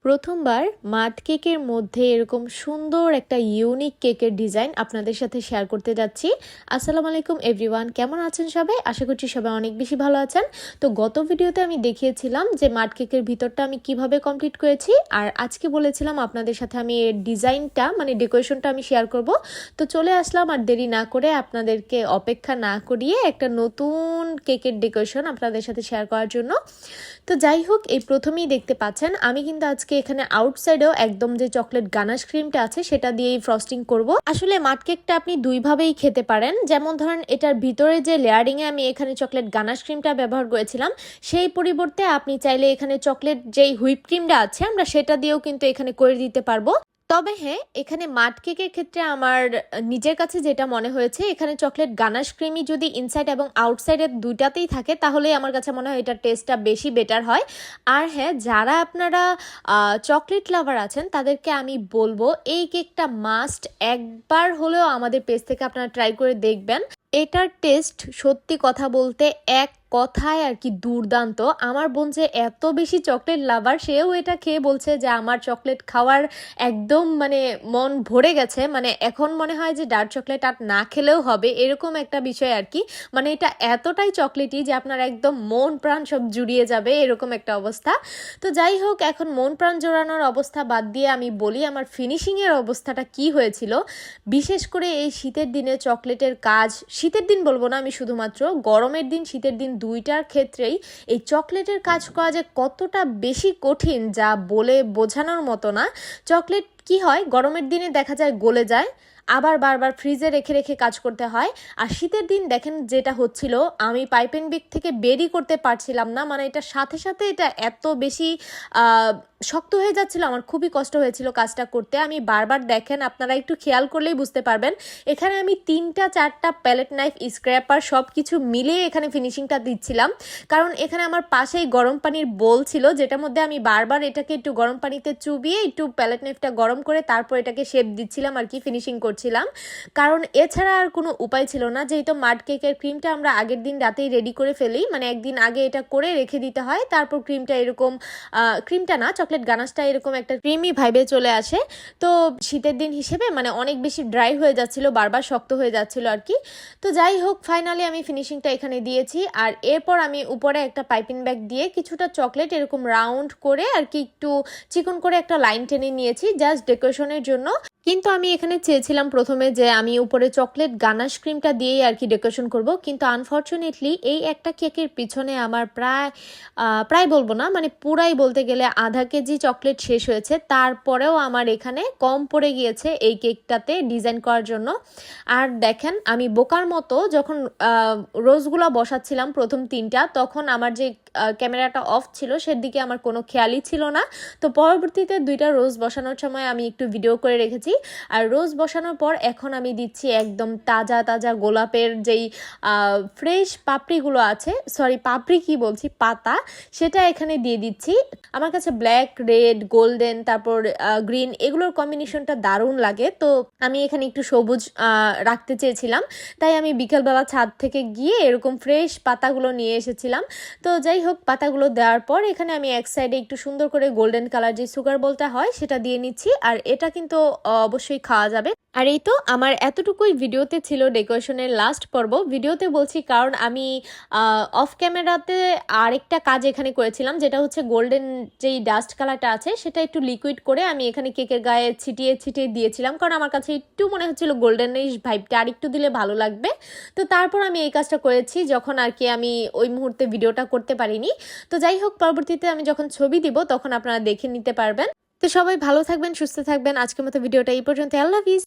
প্রথমবার মাড কেকের মধ্যে এরকম সুন্দর একটা ইউনিক কেকের ডিজাইন আপনাদের সাথে শেয়ার করতে যাচ্ছি। আসসালামু আলাইকুম এভরিওয়ান, কেমন আছেন সবাই? আশা করছি সবাই অনেক বেশি ভালো আছেন। তো গত ভিডিওতে আমি দেখিয়েছিলাম যে মাড কেকের ভিতরটা আমি কিভাবে কমপ্লিট করেছি, আর আজকে বলেছিলাম আপনাদের সাথে আমি এর ডিজাইনটা মানে ডেকোরেশনটা আমি শেয়ার করব। তো চলে আসলাম আর দেরি না করে, আপনাদেরকে অপেক্ষা না করিয়ে একটা নতুন কেকের ডেকোরেশন আপনাদের সাথে শেয়ার করার জন্য। তো যাই হোক, এই প্রথমেই দেখতে পাচ্ছেন আমি কিন্তু আজকে এখানে আউটসাইডেও একদম যে চকলেট গানাশ ক্রিমটা আছে সেটা দিয়েই ফ্রস্টিং করব। আসলে মাড কেকটা আপনি দুইভাবেই খেতে পারেন, যেমন ধরেন এটার ভিতরে যে লেয়ারিংয়ে আমি এখানে চকলেট গানাশ ক্রিমটা ব্যবহার করেছিলাম, সেই পরিবর্তে আপনি চাইলে এখানে চকলেট যেই হুইপ ক্রিমটা আছে আমরা সেটা দিয়েও কিন্তু এখানে করে দিতে পারবো। তবে হ্যাঁ, এখানে মাড কেকের ক্ষেত্রে আমার নিজের কাছে যেটা মনে হয়েছে, এখানে চকলেট গানাশ ক্রিমই যদি ইনসাইড এবং আউটসাইডের দুইটাতেই থাকে তাহলে আমার কাছে মনে হয় এটার টেস্টটা বেশি বেটার হয়। আর হ্যাঁ, যারা আপনারা চকলেট লাভার আছেন তাদেরকে আমি বলবো এই কেকটা মাস্ট একবার হলেও আমাদের পেজ থেকে আপনারা ট্রাই করে দেখবেন। এটার টেস্ট সত্যি কথা বলতে এক কথায় আর কি দুর্দান্ত। আমার বোন যে এত বেশি চকলেট লাভার, সেও এটা খেয়ে বলছে যে আমার চকলেট খাওয়ার একদম মানে মন ভরে গেছে, মানে এখন মনে হয় যে ডার্ক চকলেট আর না খেলেও হবে, এরকম একটা বিষয় আর কি। মানে এটা এতটাই চকলেটই যে আপনার একদম মন প্রাণ সব জুড়িয়ে যাবে, এরকম একটা অবস্থা। তো যাই হোক, এখন মন প্রাণ জোড়ানোর অবস্থা বাদ দিয়ে আমি বলি আমার ফিনিশিংয়ের অবস্থাটা কি হয়েছিল। বিশেষ করে এই শীতের দিনে চকলেটের কাজ, শীতের দিন বলবো না আমি, শুধুমাত্র গরমের দিন শীতের দিন দুইটার ক্ষেত্রেই এই চকলেটের কাজ করা যে কতটা বেশি কঠিন যা বলে বোঝানোর মতো না। চকলেট কি হয়, গরমের দিনে দেখা যায় গলে যায়, আবার বারবার ফ্রিজে রেখে রেখে কাজ করতে হয়। আর শীতের দিন দেখেন যেটা হচ্ছিল, আমি পাইপেন বেগ থেকে বেরই করতে পারছিলাম না, মানে এটা সাথে সাথে এটা এত বেশি শক্ত হয়ে যাচ্ছিল, আমার খুবই কষ্ট হয়েছিল কাজটা করতে। আমি বারবার দেখেন, আপনারা একটু খেয়াল করলেই বুঝতে পারবেন, এখানে আমি 3-4টা প্যালেট নাইফ স্ক্র্যাপার সব কিছু মিলিয়ে এখানে ফিনিশিংটা দিচ্ছিলাম। কারণ এখানে আমার পাশেই গরম পানির বোল ছিল, যেটার মধ্যে আমি বারবার এটাকে একটু গরম পানিতে চুবিয়ে একটু প্যালেট নাইফটা গরম করে তারপর এটাকে শেপ দিচ্ছিলাম আর কি, ফিনিশিং করছিলাম। কারণ এছাড়া আর কোনো উপায় ছিল না, যেহেতু মাড কেকের ক্রিমটা আমরা আগের দিন রাতেই রেডি করে ফেলি, মানে একদিন আগে এটা করে রেখে দিতে হয়, তারপর ক্রিমটা এরকম ক্রিমটা না চকলেট গানাশটা এরকম একটা ক্রিমি ভাইবে চলে আসে। তো শীতের দিন হিসেবে মানে অনেক বেশি ড্রাই হয়ে যাচ্ছিল, বারবার শক্ত হয়ে যাচ্ছিল আর কি। তো যাই হোক, ফাইনালি আমি ফিনিশিংটা এখানে দিয়েছি। আর এরপর আমি উপরে একটা পাইপিং ব্যাগ দিয়ে কিছুটা চকলেট এরকম রাউন্ড করে আর কি একটু চিকন করে একটা লাইন টেনে নিয়েছি জাস্ট ডেকোরেশনের জন্য। কিন্তু আমি এখানে চেয়েছিলাম প্রথমে যে আমি উপরে চকলেট গানাশ ক্রিমটা দিয়েই আর কি ডেকোরেশন করব, কিন্তু আনফর্চুনেটলি এই একটা কেকের পিছনে আমার প্রায় বলবো না, মানে পুরাই বলতে গেলে আধা কেজি চকলেট শেষ হয়েছে। তারপরেও আমার এখানে কম পড়ে গিয়েছে এই কেকটাতে ডিজাইন করার জন্য। আর দেখেন, আমি বোকার মতো যখন রোজগুলো বসাচ্ছিলাম প্রথম 3টা, তখন আমার যে ক্যামেরাটা অফ ছিল সেদিকে আমার কোনো খেয়ালই ছিল না। তো পরবর্তীতে 2টা রোজ বসানোর সময় আমি একটু ভিডিও করে রেখেছি। আর রোজ বসানোর পর এখন আমি দিচ্ছি একদম তাজা তাজা গোলাপের যেই ফ্রেশ পাপড়িগুলো আছে, সরি পাপড়ি কি বলছি, পাতা, সেটা এখানে দিয়ে দিচ্ছি। আমার কাছে ব্ল্যাক, রেড, গোল্ডেন, তারপর গ্রিন, এগুলোর কম্বিনেশনটা দারুণ লাগে। তো আমি এখানে একটু সবুজ রাখতে চেয়েছিলাম, তাই আমি বিকেলবেলা ছাদ থেকে গিয়ে এরকম ফ্রেশ পাতাগুলো নিয়ে এসেছিলাম। তো যাই হোক, পাতাগুলো দেওয়ার পর এখানে আমি এক সাইডে একটু সুন্দর করে গোল্ডেন কালার যে সুগার বলটা হয় সেটা দিয়ে নিচ্ছি। আর এটা কিন্তু অবশ্যই খাওয়া যাবে। আর এই তো আমার এতটুকুই ভিডিওতে ছিল ডেকোরেশনের লাস্ট পর্ব। ভিডিওতে বলছি কারণ আমি অফ ক্যামেরাতে আরেকটা কাজ এখানে করেছিলাম, যেটা হচ্ছে গোল্ডেন যেই ডাস্ট কালারটা আছে সেটা একটু লিকুইড করে আমি এখানে কেকের গায়ে ছিটিয়ে ছিটিয়ে দিয়েছিলাম, কারণ আমার কাছে একটু মনে হচ্ছিল গোল্ডেনিশ ভাইবটা আর একটু দিলে ভালো লাগবে। তো তারপর আমি এই কাজটা করেছি যখন আর কি আমি ওই মুহূর্তে ভিডিওটা করতে পারিনি। তো যাই হোক, পরবর্তীতে আমি যখন ছবি দিব তখন আপনারা দেখে নিতে পারবেন। তো সবাই ভালো থাকবেন, সুস্থ থাকবেন। আজকের মতো ভিডিওটা এই পর্যন্ত। আল্লাহ হাফিজ।